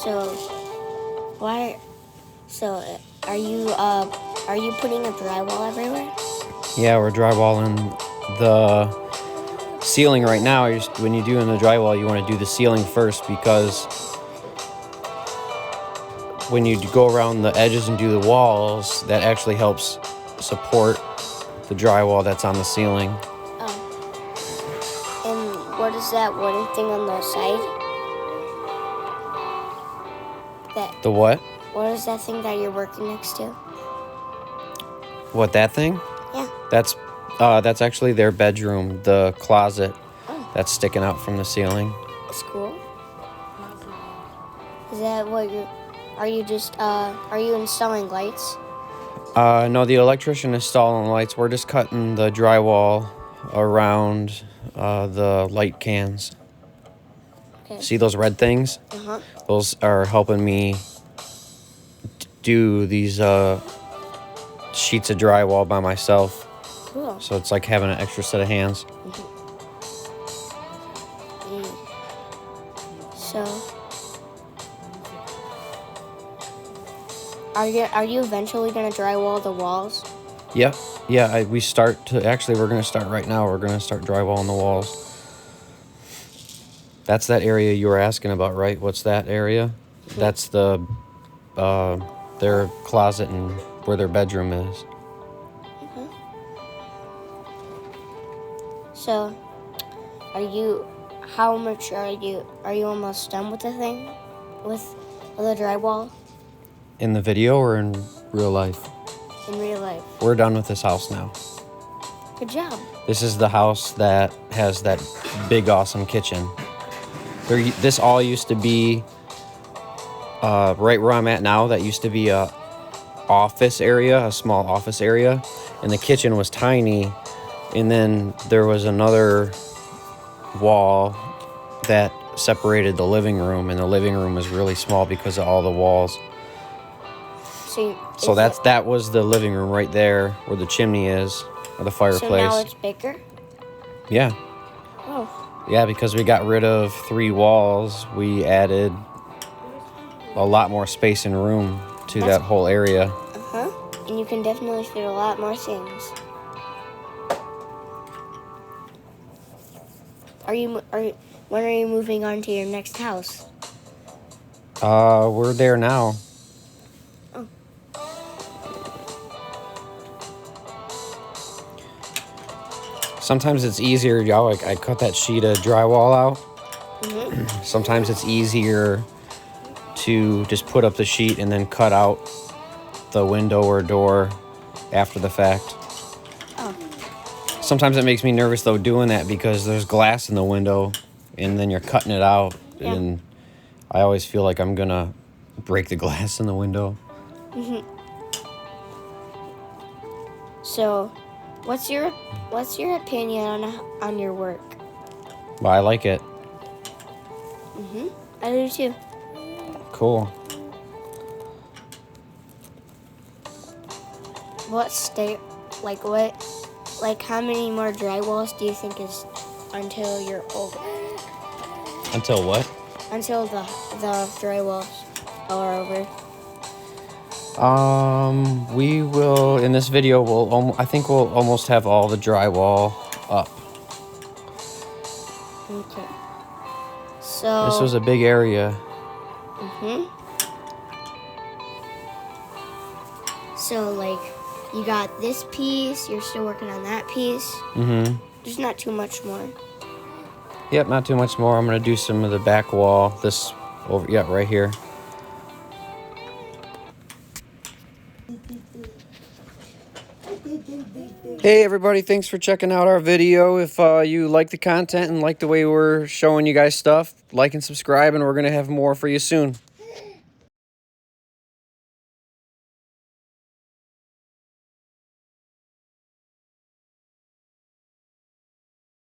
So, why? So, are you putting a drywall everywhere? Yeah, we're drywalling the ceiling right now. When you're doing the drywall, you want to do the ceiling first, because when you go around the edges and do the walls, that actually helps support the drywall that's on the ceiling. Oh. And what is that wooden thing on the side? The what? What is that thing that you're working next to? What, that thing? Yeah. That's actually their bedroom, the closet that's sticking out from the ceiling. It's cool. Is that what are you installing lights? No, the electrician is installing lights. We're just cutting the drywall around the light cans. Okay. See those red things? Uh-huh. Those are helping me do these sheets of drywall by myself. Cool. So it's like having an extra set of hands. So, are you eventually gonna drywall the walls? Yep. Yeah, we're gonna start right now. We're gonna start drywalling the walls. That's that area you were asking about, right? What's that area? Mm-hmm. That's their closet and where their bedroom is. Mm-hmm. So, how much are you almost done with the thing? With the drywall? In the video or in real life? In real life. We're done with this house now. Good job. This is the house that has that big, awesome kitchen. This all used to be, right where I'm at now, that used to be a small office area. And the kitchen was tiny. And then there was another wall that separated the living room. And the living room was really small because of all the walls. So that was the living room right there where the chimney is, or the fireplace. So now it's bigger? Yeah. Oh. Yeah, because we got rid of 3 walls, we added a lot more space and room to that whole area. Uh-huh. And you can definitely fit a lot more things. When are you moving on to your next house? We're there now. Oh. Sometimes it's easier, I cut that sheet of drywall out. Mm-hmm. Sometimes it's easier to just put up the sheet and then cut out the window or door after the fact. Oh. Sometimes it makes me nervous though doing that, because there's glass in the window and then you're cutting it out. Yeah. And I always feel like I'm gonna break the glass in the window. Mm-hmm. So, what's your opinion on your work? Well, I like it. Mm-hmm. I do too. Cool. How many more drywalls do you think is until you're over? Until what? Until the drywalls are over. We will, in this video, I think we'll almost have all the drywall up. Okay. So. This was a big area. Mhm. So, you got this piece, you're still working on that piece. Mm-hmm. There's not too much more. Yep, not too much more. I'm gonna do some of the back wall. Right here. Hey everybody, thanks for checking out our video. If you like the content and like the way we're showing you guys stuff, like and subscribe, and we're gonna have more for you soon.